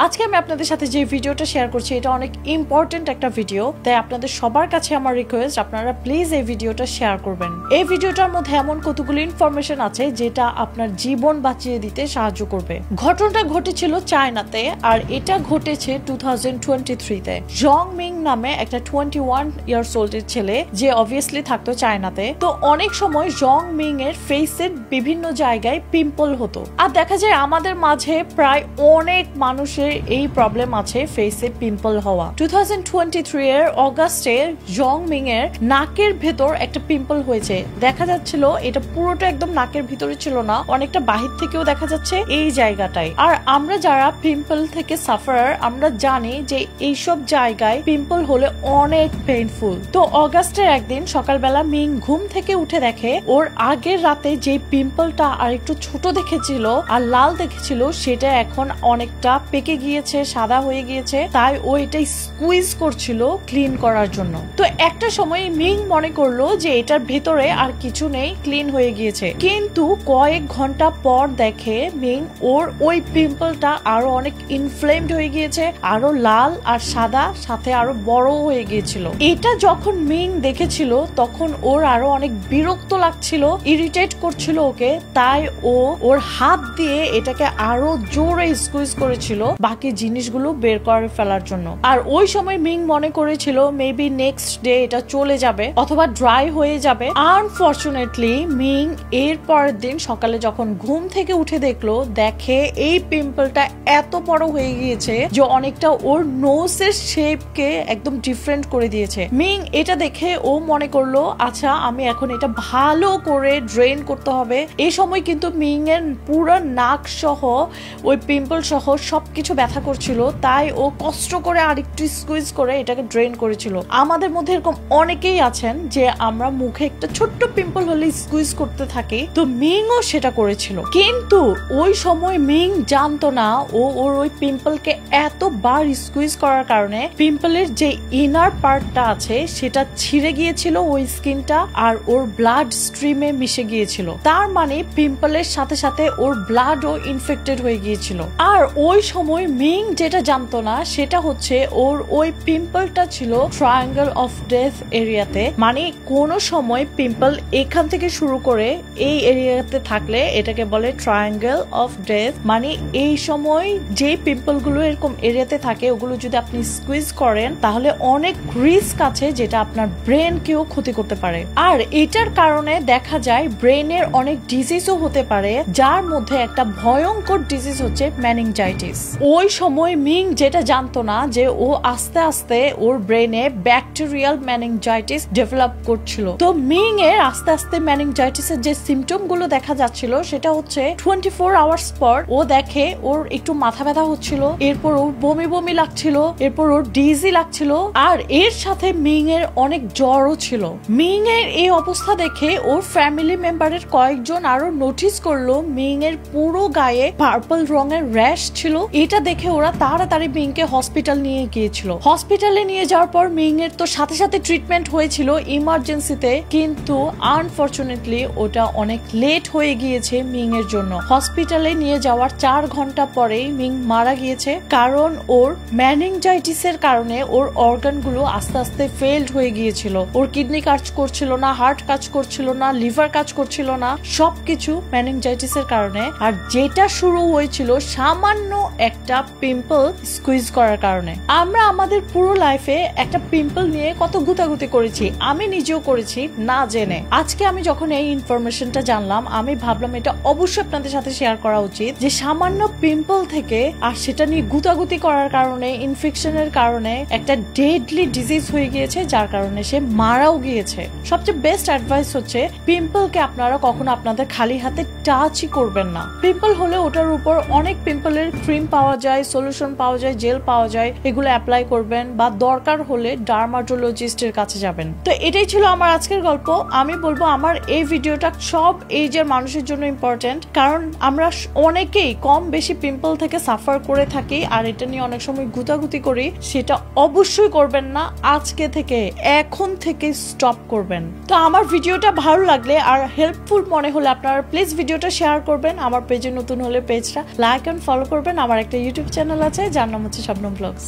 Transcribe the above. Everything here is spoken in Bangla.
আজকে আমি আপনাদের সাথে যে ভিডিওটা শেয়ার করছি এটা অনেক ইম্পর্টেন্ট একটা ভিডিও, তাই আপনাদের সবার কাছে আমার রিকোয়েস্ট আপনারা প্লিজ এই ভিডিওটা শেয়ার করবেন। এই ভিডিওটার মধ্যে এমন কতগুলো ইনফরমেশন আছে যেটা আপনার জীবন বাঁচিয়ে দিতে সাহায্য করবে। ঘটনাটা ঘটেছিল চায়নাতে, আর এটা ঘটেছে 2023-তে। জং মিং নামে একটা 21 ইয়ার্স ওল্ডের ছেলে, যে অবভিয়াসলি থাকতো চায়নাতে। তো অনেক সময় জং মিং এর ফেসের বিভিন্ন জায়গায় পিম্পল হতো, আর দেখা যায় আমাদের মাঝে প্রায় অনেক মানুষের এই প্রবলেম আছে ফেসে পিম্পল হওয়া। 2023 এর অগাস্টে জং মিং এর নাকের ভেতর একটা পিম্পল হয়েছে। দেখা যাচ্ছিল এটা পুরোটা একদম নাকের ভিতরে ছিল না, অনেকটা বাহির থেকেও দেখা যাচ্ছে এই জায়গাটায়। আর আমরা যারা পিম্পল থেকে সাফারার, আমরা জানি যে এইসব জায়গায় পিম্পল হলে অনেক পেইনফুল। তো অগাস্টের একদিন সকালবেলা মিং ঘুম থেকে উঠে দেখে ওর আগের রাতে যে পিম্পলটা আর একটু ছোট দেখেছিল আর লাল দেখেছিল সেটা এখন অনেকটা পেকে গিয়েছে, সাদা হয়ে গিয়েছে। তাই ও এটা স্কুইজ করছিল ক্লিন করার জন্য। তো একটা সময় মিং মনে করলো যে এটার ভেতরে আর কিছু নেই, ক্লিন হয়ে গিয়েছে। কিন্তু কয়েক ঘন্টা পর দেখে মিং ওর ওই পিম্পলটা আরো অনেক ইনফ্লেমড হয়ে গিয়েছে, আরো লাল আর সাদা, সাথে আরো বড় হয়ে গিয়েছিল। এটা যখন মিং দেখেছিল তখন ওর আরো অনেক বিরক্ত লাগছিল, ইরিটেট করছিল ওকে। তাই ও ওর হাত দিয়ে এটাকে আরো জোরে স্কুইজ করেছিল বাকি জিনিসগুলো বের করে ফেলার জন্য। আর ওই সময় মিং মনে করেছিল মেবি নেক্সট ডে এটা চলে যাবে অথবা ড্রাই হয়ে যাবে। আনফরচুনেটলি মিং এর পরের দিন সকালে যখন ঘুম থেকে উঠে দেখলো, দেখে এই পিম্পলটা এত বড় হয়ে গিয়েছে যে অনেকটা ওর নোজের শেপকে একদম ডিফারেন্ট করে দিয়েছে। মিং এটা দেখে ও মনে করলো আচ্ছা আমি এখন এটা ভালো করে ড্রেন করতে হবে। এই সময় কিন্তু মিং এর পুরো নাক সহ ওই পিম্পল সহ সবকিছু ব্যথা করছিল, তাই ও কষ্ট করে আরেকটু স্কুইজ করে এটাকে ড্রেন করেছিল। আমাদের মধ্যে এরকম অনেকেই আছেন যে আমরা মুখে একটা ছোট্ট পিম্পল হলে স্কুইজ করতে থাকি, তো মিংও সেটা করেছিল। কিন্তু ওই সময় মিং জানতো না ও ওর ওই পিম্পলকে এতবার স্কুইজ করার কারণে পিম্পলের যে ইনার পার্টটা আছে সেটা ছিঁড়ে গিয়েছিল, ওই স্কিনটা, আর ওর ব্লাড স্ট্রিমে মিশে গিয়েছিল। তার মানে পিম্পলের সাথে সাথে ওর ব্লাডও ইনফেক্টেড হয়ে গিয়েছিল। আর ওই সময় মিং যেটা জানতো না সেটা হচ্ছে ওর ওই পিম্পলটা ছিল ট্রায়াঙ্গেল অফ ডেথ এরিয়াতে। মানে কোন সময় পিম্পল এখান থেকে শুরু করে এই এরিয়াতে থাকলে এটাকে বলে ট্রায়াঙ্গেল অফ ডেথ। মানে এই সময় যে পিম্পল গুলো এরকম এরিয়াতে থাকে ওগুলো যদি আপনি স্কুইজ করেন তাহলে অনেক রিস্ক আছে যেটা আপনার ব্রেন কেও ক্ষতি করতে পারে। আর এটার কারণে দেখা যায় ব্রেনের অনেক ডিজিজও হতে পারে, যার মধ্যে একটা ভয়ঙ্কর ডিজিজ হচ্ছে মেনিনজাইটিস। ওই সময় মিং যেটা জানতো না যে ও আস্তে আস্তে ওর ব্রেনে ব্যাকটেরিয়াল মেনিনজাইটিস ডেভেলপ করছিল। তো মিং এর আস্তে আস্তে মেনিনজাইটিসের যে সিমটম গুলো দেখা যাচ্ছিল সেটা হচ্ছে 24 আওয়ার্স পর ও দেখে ওর একটু মাথা ব্যথা হচ্ছিল, এরপর ওর বমি বমি লাগছিল, এরপর ওর ডিজি লাগছিল, আর এর সাথে মিং এর অনেক জ্বরও ছিল। মিং এর এই অবস্থা দেখে ওর ফ্যামিলি মেম্বারের কয়েকজন আরো নোটিস করলো মিং এর পুরো গায়ে পার্পল রঙের র্যাশ ছিল। এটা দেখে ওরা তাড়াতাড়ি মিং কে হসপিটাল নিয়ে গিয়েছিল। হসপিটালে নিয়ে যাওয়ার পর মিং এর তো সাথে সাথে ট্রিটমেন্ট হয়েছিল ইমার্জেন্সিতে, কিন্তু আনফরচুনেটলি ওটা অনেক লেট হয়ে গিয়েছে মিং এর জন্য। হসপিটালে নিয়ে যাওয়ার 4 ঘন্টা পরেই মিং মারা গিয়েছে, কারণ ওর মেনিনজাইটিসের কারণে ওর অর্গান গুলো আস্তে আস্তে ফেলড হয়ে গিয়েছিল। ওর কিডনি কাজ করছিল না, হার্ট কাজ করছিল না, লিভার কাজ করছিল না, সবকিছু মেনিনজাইটিসের কারণে। আর যেটা শুরু হয়েছিল সামান্য একটা পিম্পল স্কুইজ করার কারণে। আমরা আমাদের পুরো লাইফে একটা পিম্পল নিয়ে কত গুতাগুতি করেছি, আমি নিজেও করেছি না জেনে। আজকে আমি যখন এই ইনফরমেশনটা জানলাম আমি ভাবলাম এটা অবশ্যই আপনাদের সাথে শেয়ার করা উচিত, যে সামান্য পিম্পল থেকে আর সেটা নিয়ে গুতাগুতি করার কারণে, ইনফেকশনের কারণে একটা ডেডলি ডিজিজ হয়ে গিয়েছে, যার কারণে সে মারাও গিয়েছে। সবচেয়ে বেস্ট অ্যাডভাইস হচ্ছে পিম্পলকে আপনারা কখনো আপনাদের খালি হাতে টাচই করবেন না। পিম্পল হলে ওটার উপর অনেক পিম্পলের ক্রিম পাওয়া যায়, সলিউশন পাওয়া যায়, জেল পাওয়া যায়, এগুলো অ্যাপ্লাই করবেন, বা দরকার হলে ডার্মাটোলজিস্টের কাছে যাবেন। তো এটাই ছিল আমার আজকের গল্প। আমি বলবো আমার এই ভিডিওটা সব এজের মানুষের জন্য ইম্পর্টেন্ট, কারণ আমরা অনেকেই কম বেশি পিম্পল থেকে সাফার করে থাকি আর এটা নিয়ে অনেক সময় গুতাগুতি করি। সেটা অবশ্যই করবেন না, আজকে থেকে এখন থেকে স্টপ করবেন। তো আমার ভিডিওটা ভালো লাগলে আর হেল্পফুল মনে হলে আপনারা প্লিজ ভিডিও ভিডিওটা শেয়ার করবেন, আমার পেজে নতুন হলে পেজটা লাইক এন্ড ফলো করবেন। আমার একটা ইউটিউব চ্যানেল আছে যার নাম হচ্ছে শবনম ব্লগস।